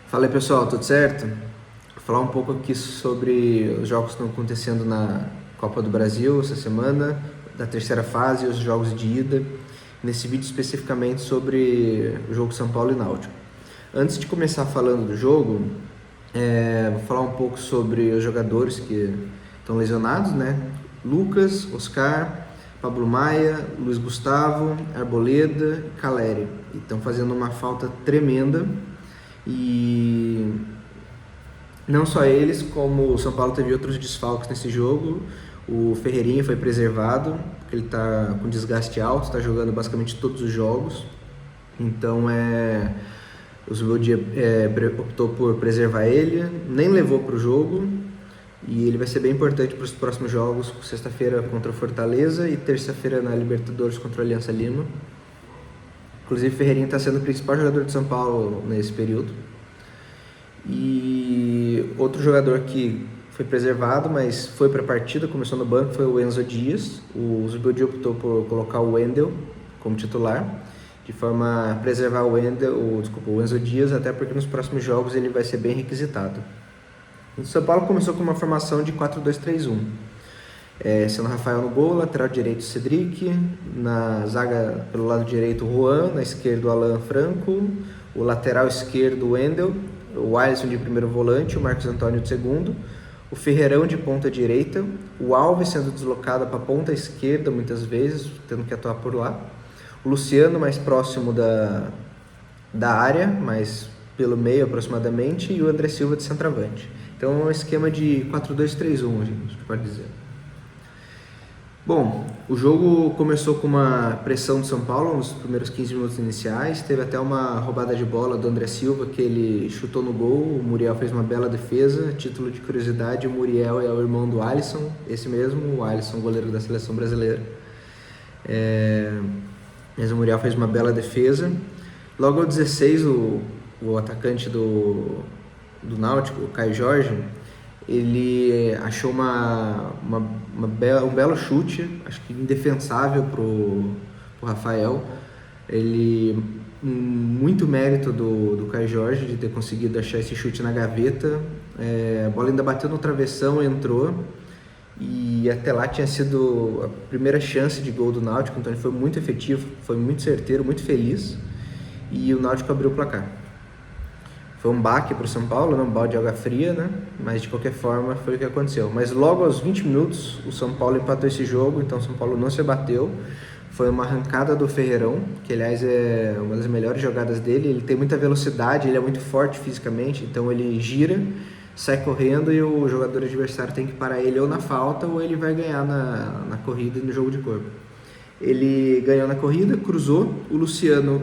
Fala aí pessoal, tudo certo? Vou falar um pouco aqui sobre os jogos que estão acontecendo na Copa do Brasil essa semana, da terceira fase, os jogos de ida. Nesse vídeo especificamente sobre o jogo São Paulo e Náutico. Antes de começar falando do jogo, vou falar um pouco sobre os jogadores que estão lesionados, né? Lucas, Oscar, Pablo Maia, Luiz Gustavo, Arboleda e Caleri. Estão fazendo uma falta tremenda. E não só eles, como o São Paulo teve outros desfalques nesse jogo. O Ferreirinha foi preservado, porque ele está com desgaste alto, está jogando basicamente todos os jogos. Então o Zubeldia optou por preservar ele, nem levou para o jogo. E ele vai ser bem importante para os próximos jogos, sexta-feira contra o Fortaleza e terça-feira na Libertadores contra o Aliança Lima. Inclusive, Ferreirinha está sendo o principal jogador de São Paulo nesse período. E outro jogador que foi preservado, mas foi para a partida, começou no banco, foi o Enzo Dias. O Zubeldia optou por colocar o Wendel como titular, de forma a preservar o Enzo Dias, até porque nos próximos jogos ele vai ser bem requisitado. O São Paulo começou com uma formação de 4-2-3-1. Sendo Rafael no gol, lateral direito Cedric, na zaga pelo lado direito Juan, na esquerda o Alan Franco, o lateral esquerdo Wendel, o Alisson de primeiro volante, o Marcos Antônio de segundo, o Ferreirão de ponta direita, o Alves sendo deslocado para a ponta esquerda muitas vezes, tendo que atuar por lá, o Luciano mais próximo da área, mais pelo meio aproximadamente, e o André Silva de centroavante. Então é um esquema de 4-2-3-1, a gente pode dizer. Bom, o jogo começou com uma pressão do São Paulo nos primeiros 15 minutos iniciais. Teve até uma roubada de bola do André Silva, que ele chutou no gol. O Muriel fez uma bela defesa. Título de curiosidade, o Muriel é o irmão do Alisson, esse mesmo, o Alisson, goleiro da seleção brasileira. Mas o Muriel fez uma bela defesa. Logo ao 16, o atacante do Náutico, o Caio Jorge, ele achou um belo chute, acho que indefensável pro Rafael. Muito mérito do Caio Jorge de ter conseguido achar esse chute na gaveta. A bola ainda bateu no travessão, entrou, e até lá tinha sido a primeira chance de gol do Náutico, então ele foi muito efetivo, foi muito certeiro, muito feliz, e o Náutico abriu o placar. Foi um baque para o São Paulo, um balde de água fria, né? Mas de qualquer forma foi o que aconteceu. Mas logo aos 20 minutos o São Paulo empatou esse jogo, então o São Paulo não se abateu. Foi uma arrancada do Ferreirão, que aliás é uma das melhores jogadas dele. Ele tem muita velocidade, ele é muito forte fisicamente, então ele gira, sai correndo e o jogador adversário tem que parar ele ou na falta ou ele vai ganhar na corrida e no jogo de corpo. Ele ganhou na corrida, cruzou, o Luciano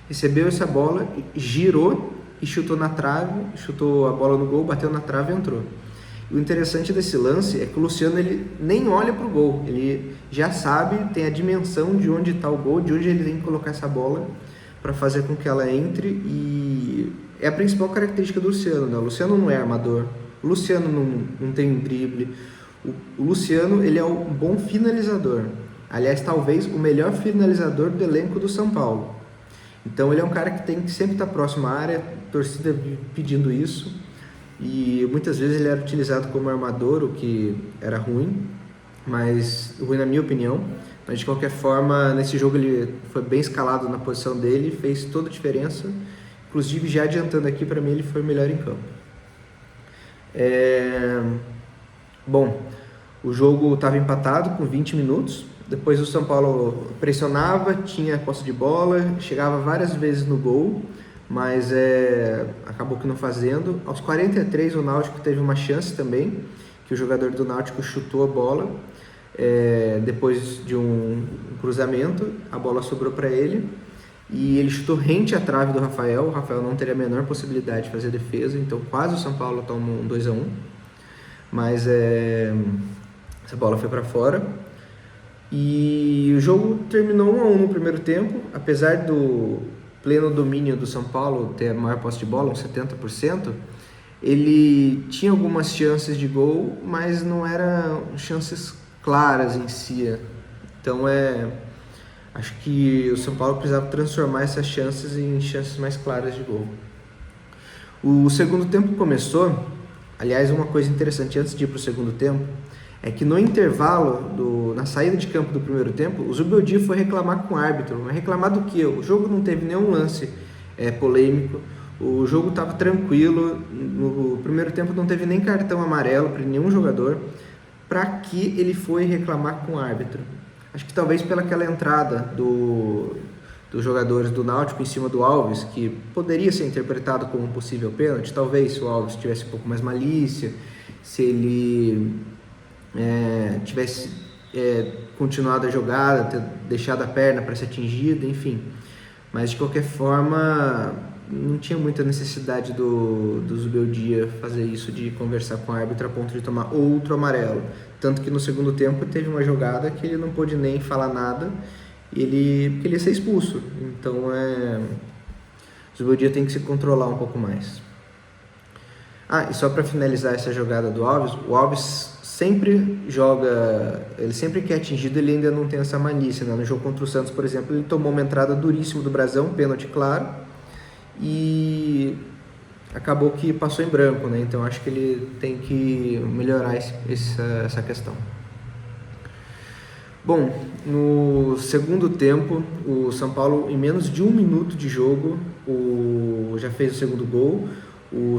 recebeu essa bola, girou e chutou na trave, chutou a bola no gol, bateu na trave e entrou. E o interessante desse lance é que o Luciano ele nem olha para o gol, ele já sabe, tem a dimensão de onde está o gol, de onde ele tem que colocar essa bola para fazer com que ela entre, e é a principal característica do Luciano, né? O Luciano não é armador, o Luciano não tem um drible, o Luciano ele é um bom finalizador, aliás talvez o melhor finalizador do elenco do São Paulo. Então ele é um cara que tem que sempre estar próximo à área, torcida pedindo isso, e muitas vezes ele era utilizado como armador, o que era ruim, mas ruim na minha opinião. Mas de qualquer forma, nesse jogo ele foi bem escalado na posição dele, fez toda a diferença, inclusive já adiantando aqui, para mim ele foi o melhor em campo. Bom, o jogo estava empatado com 20 minutos. Depois o São Paulo pressionava, tinha posse de bola, chegava várias vezes no gol, mas acabou que não fazendo. Aos 43 o Náutico teve uma chance também, que o jogador do Náutico chutou a bola, depois de um cruzamento, a bola sobrou para ele, e ele chutou rente à trave do Rafael. O Rafael não teria a menor possibilidade de fazer defesa, então quase o São Paulo toma um 2-1, mas essa bola foi para fora. E o jogo terminou 1-1 no primeiro tempo, apesar do pleno domínio do São Paulo ter a maior posse de bola, uns 70%, ele tinha algumas chances de gol, mas não eram chances claras em si. Então acho que o São Paulo precisava transformar essas chances em chances mais claras de gol. O segundo tempo começou, aliás, uma coisa interessante antes de ir para o segundo tempo, é que no intervalo, na saída de campo do primeiro tempo, o Zubeldia foi reclamar com o árbitro. Mas reclamar do quê? O jogo não teve nenhum lance polêmico, o jogo estava tranquilo, no primeiro tempo não teve nem cartão amarelo para nenhum jogador. Para que ele foi reclamar com o árbitro? Acho que talvez pelaquela entrada dos jogadores do Náutico em cima do Alves, que poderia ser interpretado como um possível pênalti. Talvez se o Alves tivesse um pouco mais malícia, se ele tivesse continuado a jogada, ter deixado a perna para ser atingida, enfim. Mas de qualquer forma, não tinha muita necessidade do Zubeldia fazer isso, de conversar com o árbitro a ponto de tomar outro amarelo. Tanto que no segundo tempo teve uma jogada que ele não pôde nem falar nada, porque ele ia ser expulso. Então o Zubeldia tem que se controlar um pouco mais. E só para finalizar essa jogada do Alves, o Alves sempre joga, ele sempre que é atingido, ele ainda não tem essa malícia, né? No jogo contra o Santos, por exemplo, ele tomou uma entrada duríssima do Brasão, pênalti claro, e acabou que passou em branco, né? Então acho que ele tem que melhorar essa questão. Bom, no segundo tempo, o São Paulo, em menos de 1 minuto de jogo, já fez o segundo gol. O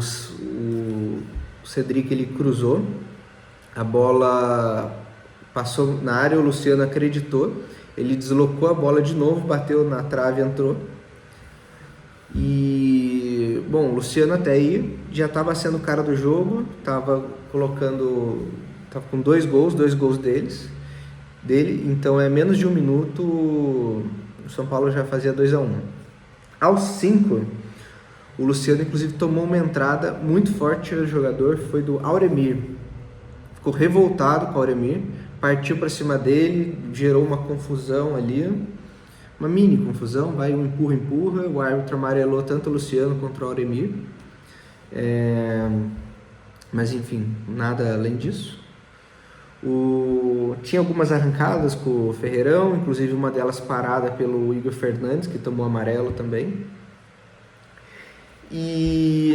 Cedric, ele cruzou, a bola passou na área, o Luciano acreditou, ele deslocou a bola de novo, bateu na trave e entrou. E, bom, o Luciano até aí já estava sendo o cara do jogo, estava com 2 gols dele, então menos de 1 minuto, o São Paulo já fazia 2-1. Aos 5, o Luciano inclusive tomou uma entrada muito forte do jogador, foi do Auremir. Ficou revoltado com o Auremir, partiu para cima dele, gerou uma confusão ali, uma mini confusão, um empurra, o árbitro amarelou tanto o Luciano contra o Auremir, mas enfim, nada além disso. Tinha algumas arrancadas com o Ferreirão, inclusive uma delas parada pelo Igor Fernandes, que tomou amarelo também. E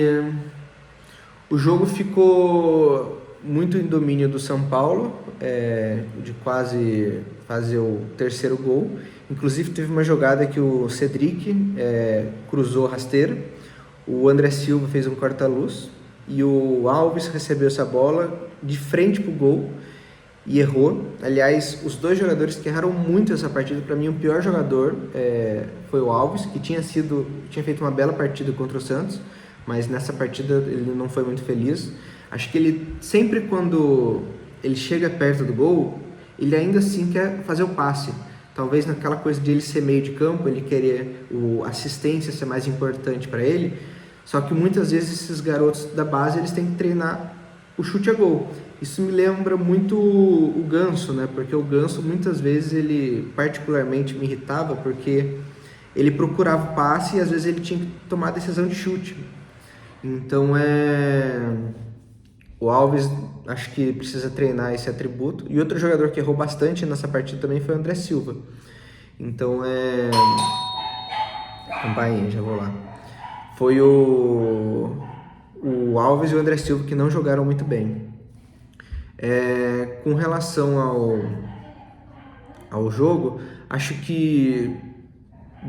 o jogo ficou muito em domínio do São Paulo, de quase fazer o terceiro gol. Inclusive teve uma jogada que o Cedric cruzou rasteiro, o André Silva fez um corta-luz e o Alves recebeu essa bola de frente para o gol e errou. Aliás, os 2 jogadores que erraram muito essa partida, para mim o pior jogador foi o Alves, que tinha feito uma bela partida contra o Santos, mas nessa partida ele não foi muito feliz. Acho que ele sempre, quando ele chega perto do gol, ele ainda assim quer fazer o passe. Talvez naquela coisa de ele ser meio de campo, ele querer a assistência ser mais importante para ele, só que muitas vezes esses garotos da base, eles têm que treinar o chute a gol. Isso me lembra muito o Ganso, né? Porque o Ganso, muitas vezes, ele particularmente me irritava, porque ele procurava o passe e às vezes ele tinha que tomar a decisão de chute. Então, o Alves, acho que precisa treinar esse atributo. E outro jogador que errou bastante nessa partida também foi o André Silva. Então, campainha, já vou lá. Foi o Alves e o André Silva que não jogaram muito bem. Com relação ao jogo, acho que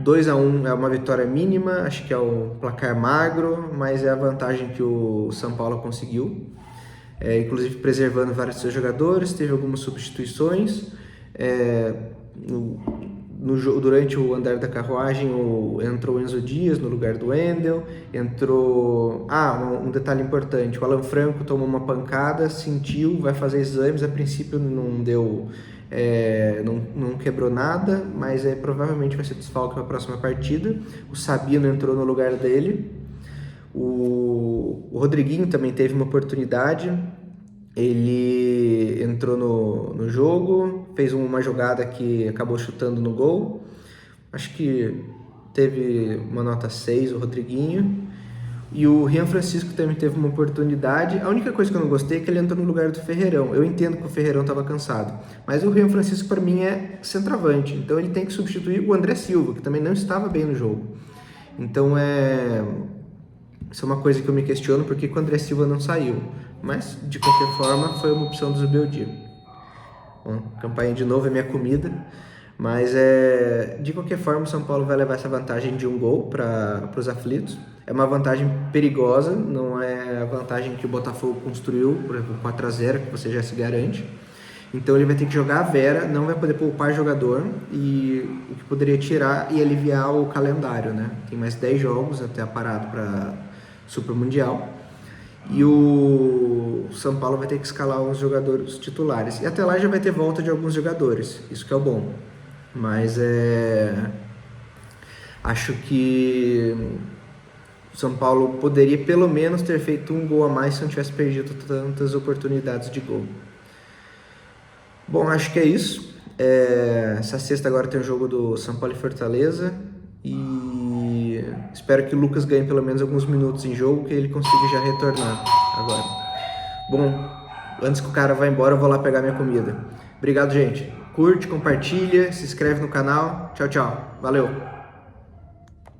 2-1 é uma vitória mínima, acho que é um placar magro, mas é a vantagem que o São Paulo conseguiu, inclusive preservando vários de seus jogadores, teve algumas substituições. Durante o andar da carruagem entrou o Enzo Dias no lugar do Wendel, um detalhe importante, o Alan Franco tomou uma pancada, sentiu, vai fazer exames, a princípio não deu, não quebrou nada, mas provavelmente vai ser desfalque para a próxima partida. O Sabino entrou no lugar dele, o Rodriguinho também teve uma oportunidade, ele entrou no jogo, fez uma jogada que acabou chutando no gol. Acho que teve uma nota 6, o Rodriguinho. E o Rian Francisco também teve uma oportunidade. A única coisa que eu não gostei é que ele entrou no lugar do Ferreirão. Eu entendo que o Ferreirão estava cansado, mas o Rian Francisco, para mim, é centroavante. Então ele tem que substituir o André Silva, que também não estava bem no jogo. Então Isso é uma coisa que eu me questiono, porque o André Silva não saiu. Mas, de qualquer forma, foi uma opção do Zubeldia. Bom, campanha de novo é minha comida. Mas, de qualquer forma, o São Paulo vai levar essa vantagem de 1 gol para os aflitos. É uma vantagem perigosa, não é a vantagem que o Botafogo construiu, por exemplo, 4-0, que você já se garante. Então ele vai ter que jogar a Vera, não vai poder poupar jogador, e o que poderia tirar e aliviar o calendário, né? Tem mais 10 jogos até a parada para Super Mundial. E o São Paulo vai ter que escalar os jogadores titulares. E até lá já vai ter volta de alguns jogadores, isso que é o bom. Mas acho que o São Paulo poderia pelo menos ter feito 1 gol a mais se não tivesse perdido tantas oportunidades de gol. Bom, acho que é isso. Essa sexta agora tem o jogo do São Paulo e Fortaleza. E espero que o Lucas ganhe pelo menos alguns minutos em jogo, que ele consiga já retornar agora. Bom, antes que o cara vá embora, eu vou lá pegar minha comida. Obrigado, gente. Curte, compartilha, se inscreve no canal. Tchau, tchau. Valeu!